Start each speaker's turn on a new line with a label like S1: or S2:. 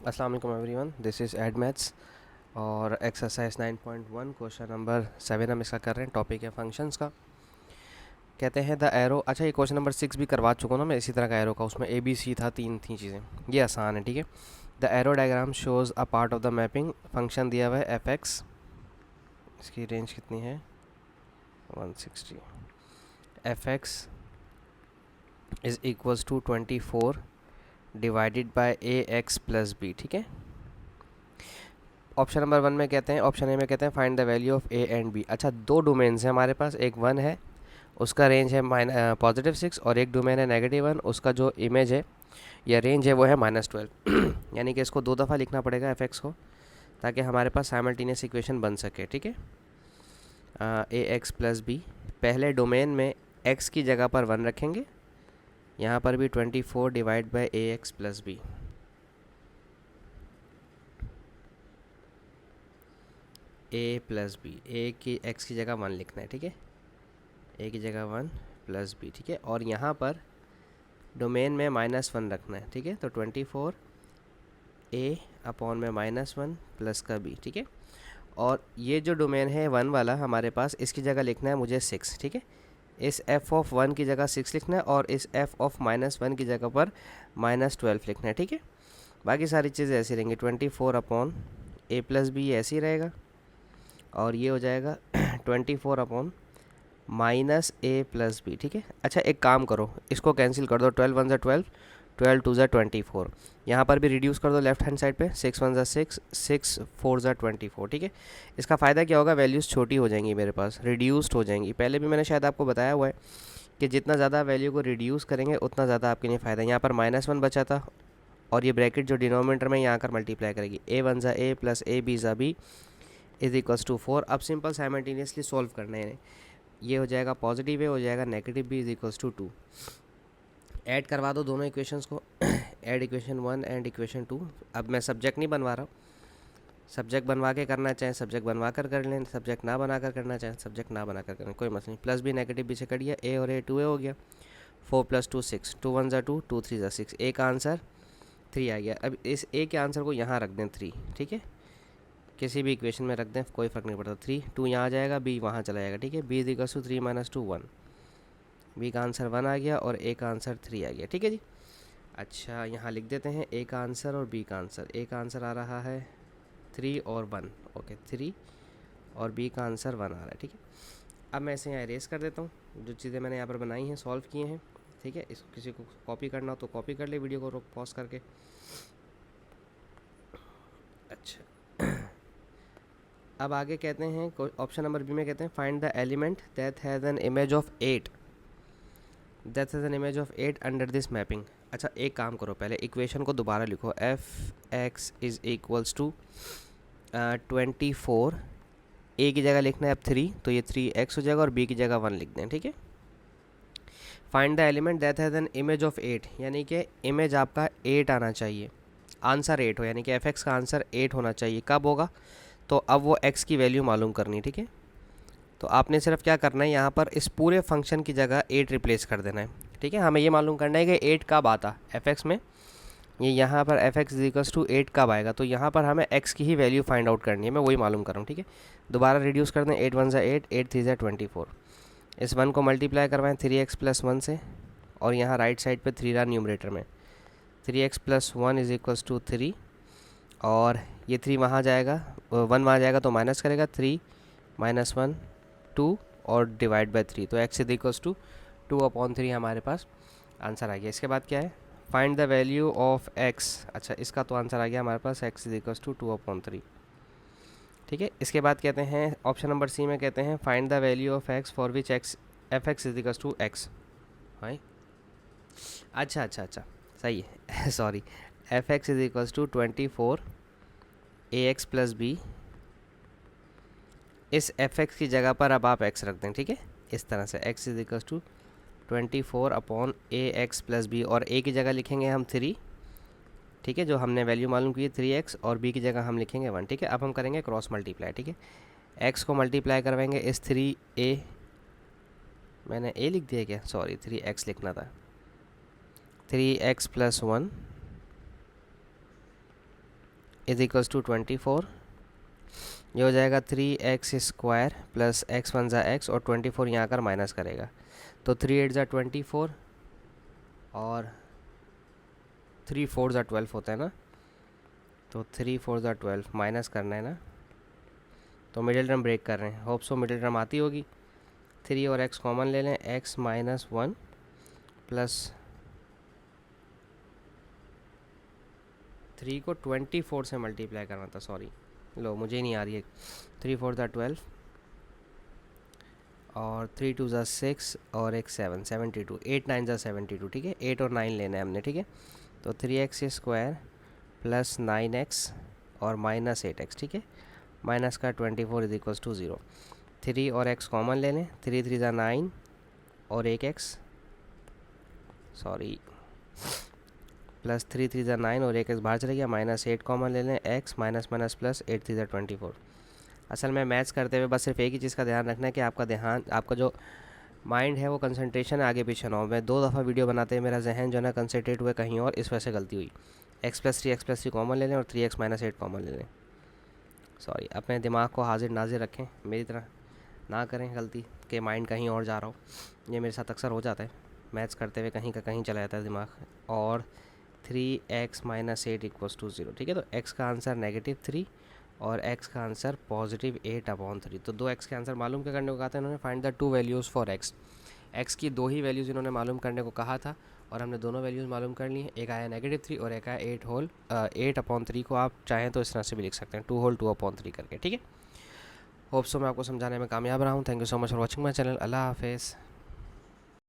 S1: अस्सलाम वालेकुम everyone, this is Ed maths और एक्सरसाइज 9.1 क्वेश्चन नंबर 7 हम इसका कर रहे हैं। टॉपिक है फंक्शंस का। कहते हैं द एरो। अच्छा, ये क्वेश्चन नंबर 6 भी करवा चुका हूँ ना मैं इसी तरह का एरो का, उसमें ए बी सी था, तीन थी चीज़ें। ये आसान है, ठीक है। The arrow diagram shows a part of the mapping. Function दिया हुआ है एफ एक्स, इसकी रेंज कितनी है 160। F x is equals to 24 divided by A x plus b, ठीक है। ऑप्शन नंबर 1 में कहते हैं, ऑप्शन ए में कहते हैं find the value of a and b. अच्छा, दो डोमेन्स हैं हमारे पास, एक 1 है, उसका रेंज है +6, और एक डोमेन है -1, उसका जो इमेज है या रेंज है वो है -12। यानी कि इसको दो दफ़ा लिखना पड़ेगा एफ एक्स को, ताकि हमारे पास साइमल्टेनियस इक्वेशन बन सके, ठीक है। ए एक्स प्लस बी, पहले डोमेन में एक्स की जगह पर 1 रखेंगे, यहाँ पर भी 24 divide by A x plus B. A plus B, A की एक्स की जगह 1 लिखना है, ठीक है। ए की जगह 1 प्लस बी, ठीक है। और यहाँ पर डोमेन में -1 रखना है, ठीक है। तो 24 ए अपॉन में -1 प्लस का बी, ठीक है। और ये जो डोमेन है 1 वाला हमारे पास, इसकी जगह लिखना है मुझे 6, ठीक है। इस एफ ऑफ 1 की जगह 6 लिखना है, और इस एफ ऑफ -1 की जगह पर -12 लिखना है, ठीक है। बाकी सारी चीज़ें ऐसी रहेंगी। 24 अपॉन ए प्लस बी ऐसे ही रहेगा, और ये हो जाएगा 24 अपॉन -a प्लस बी, ठीक है। अच्छा, एक काम करो, इसको कैंसिल कर दो। 12 1 12, 12 2 24। यहाँ पर भी रिड्यूस कर दो लेफ्ट हैंड साइड पे। 6 1 6, 6 4 24, ठीक है। इसका फ़ायदा क्या होगा, वैल्यूज़ छोटी हो जाएंगी, मेरे पास रिड्यूस्ड हो जाएंगी। पहले भी मैंने शायद आपको बताया हुआ है कि जितना ज़्यादा वैल्यू को रिड्यूस करेंगे उतना ज़्यादा आपके लिए फ़ायदा है। यहाँ पर -1 बचा था, और ये ब्रैकेट जो डिनोमिनेटर में यहाँ कर मल्टीप्लाई करेगी। a 1 ज़ा a प्लस a b ज़ा b इज इक्वल्स टू 4। अब सिंपल साइमल्टेनियसली सॉल्व करना है। ये हो जाएगा पॉजिटिव, ए हो जाएगा negative b is equals to 2। Add करवा दो दोनों इक्वेशंस को। Add equation 1 and equation 2। अब मैं सब्जेक्ट नहीं बनवा रहा हूँ, सब्जेक्ट बनवा के करना चाहें सब्जेक्ट बनवा कर लें, सब्जेक्ट ना बना कर करना चाहें सब्जेक्ट ना बना कर करें, कोई मसला नहीं। प्लस बी नेगेटिव बी से कट गया, ए और ए 2a हो गया। 4 + 2 6, 2 1 ज़ा 2, 2 3 ज़ा 6, ए का आंसर 3 आ गया। अब इस ए के आंसर को यहाँ रख दें 3, ठीक है। किसी भी इक्वेशन में रख दें, कोई फ़र्क नहीं पड़ता। 3 2 यहाँ आ जाएगा, बी वहाँ चला जाएगा, ठीक है। B is equals to 3 - 2 1। B का आंसर 1 आ गया और ए का आंसर 3 आ गया, ठीक है जी। अच्छा, यहाँ लिख देते हैं ए का आंसर और बी का आंसर। ए का आंसर आ रहा है 3 और 1, ओके 3, और बी का आंसर 1 आ रहा है, ठीक है। अब मैं इसे यहाँ इरेज कर देता हूँ, जो चीज़ें मैंने यहाँ पर बनाई हैं, सॉल्व किए हैं, ठीक है। इसको किसी को कॉपी करना हो तो कॉपी कर ले, वीडियो को रोक पॉज करके। अच्छा, अब आगे कहते हैं ऑप्शन नंबर बी में कहते हैं find the element that has an image of 8, that has an image of 8 under this mapping. अच्छा, एक काम करो, पहले इक्वेशन को दोबारा लिखो। F x is equals to 24, a की जगह लिखना है अब 3, तो ये 3x हो जाएगा, और बी की जगह 1 लिख दें, ठीक है। Find the element that has an image of 8, यानी कि इमेज आपका 8 आना चाहिए, आंसर 8 हो, यानी कि एफ एक्स का आंसर 8 होना चाहिए। कब होगा, तो अब वो x की वैल्यू मालूम करनी, ठीक है। तो आपने सिर्फ क्या करना है, यहाँ पर इस पूरे फंक्शन की जगह 8 रिप्लेस कर देना है, ठीक है। हमें ये मालूम करना है कि 8 कब आता एफ एक्स में, ये यहाँ पर एफ एक्स इक्वल्स टू 8 कब आएगा, तो यहाँ पर हमें x की ही वैल्यू फाइंड आउट करनी है, मैं वही मालूम कर रहा हूँ, ठीक है। दोबारा रिड्यूस कर दें, 8 1 ज़ा 8, 8 3 ज़ा 24। इस 1 को मल्टीप्लाई करवाएं 3x + 1 से, और यहाँ राइट साइड पे 3 रहा न्यूमरेटर में। 3x + 1 इज इक्वल्स टू 3, और ये 3 वहाँ जाएगा, 1 वहाँ जाएगा तो माइनस करेगा, 3 - 1 2, और डिवाइड बाई 3, तो x इज इक्वल्स टू 2/3 हमारे पास आंसर आ गया। इसके बाद क्या है, find the value of x। अच्छा, इसका तो आंसर आ गया हमारे पास, x इज इक्वल्स टू 2/3, ठीक है। इसके बाद कहते हैं ऑप्शन नंबर सी में कहते हैं find the value of x for which x f x is equals to x। हाँ, अच्छा अच्छा अच्छा, सही है sorry. F x is equals to 24 a x plus b. इस एफ एक्स की जगह पर अब आप x रख दें, ठीक है। इस तरह से x is equals to 24/ax plus b, और a की जगह लिखेंगे हम 3, ठीक है, जो हमने वैल्यू मालूम की है 3x, और b की जगह हम लिखेंगे 1, ठीक है। अब हम करेंगे क्रॉस मल्टीप्लाई, ठीक है। x को मल्टीप्लाई करवाएंगे इस 3a, मैंने a लिख दिया क्या, सॉरी 3x लिखना था। 3x + 1 इज इक्वल्स टू 24, ये हो जाएगा 3x² प्लस x 1 ज़ा x और 24 यहाँ कर माइनस करेगा, तो 3 8 ज़ा 24 और 3 4 ज़ा 12 होता है ना, तो 3 4 ज़ा 12 माइनस करना है ना, तो मिडिल टर्म ब्रेक कर रहे हैं, होप सो मिडिल टर्म आती होगी। 3 और x कॉमन ले लें, x माइनस 1 प्लस 3 को 24 से मल्टीप्लाई करना था, सॉरी लो मुझे नहीं आ रही है। 3 4 ज़ा 12 और 3 2 ज़ा 6 और एक 7 72, 8 9 ज़ा 72, ठीक है 8 और 9 लेना है हमने, ठीक है। तो 3x² प्लस 9x और माइनस 8x, ठीक है, माइनस का 24 इज इक्वल्स टू 0। 3 और x कॉमन ले लें, 3 3 ज़ा 9 और एक x, सॉरी प्लस 3 3 ज़ा 9 और एक x बाहर चले गया, माइनस 8 कॉमन ले लें, x माइनस माइनस प्लस 8 3 ज़ा 24। असल में मैथ्स करते हुए बस सिर्फ एक ही चीज़ का ध्यान रखना है कि आपका जो माइंड है वो कंसंट्रेशन है आगे पीछे ना हो। मैं 2 दफ़ा वीडियो बनाते हैं मेरा जहन जो है ना कंसंट्रेट हुए कहीं और, इस वजह से गलती हुई। x+3 कॉमन ले लें और 3x माइनस 8 कॉमन ले लें। सॉरी, अपने दिमाग को हाजिर नाजिर रखें, मेरी तरह ना करें गलती कि माइंड कहीं और जा रहा हो। ये मेरे साथ अक्सर हो जाता है, मैथ्स करते हुए कहीं का कहीं चला जाता है दिमाग। और 3x माइनस 8 इक्वल्स टू 0, ठीक है। तो x का आंसर -3 और x का आंसर +8/3। तो 2 x के आंसर मालूम क्या करने को कहा था इन्होंने, find the 2 values for x की 2 ही वैल्यूज़ इन्होंने मालूम करने को कहा था और हमने दोनों वैल्यूज़ मालूम कर ली हैं। एक आया -3 और एक आया 8/3 को आप चाहें तो इस तरह से भी लिख सकते हैं, 2 होल 2/3 करके, ठीक है। होप सो मैं आपको समझाने में कामयाब रहा हूँ। Thank you so much for watching my channel. अल्लाह हाफिज़।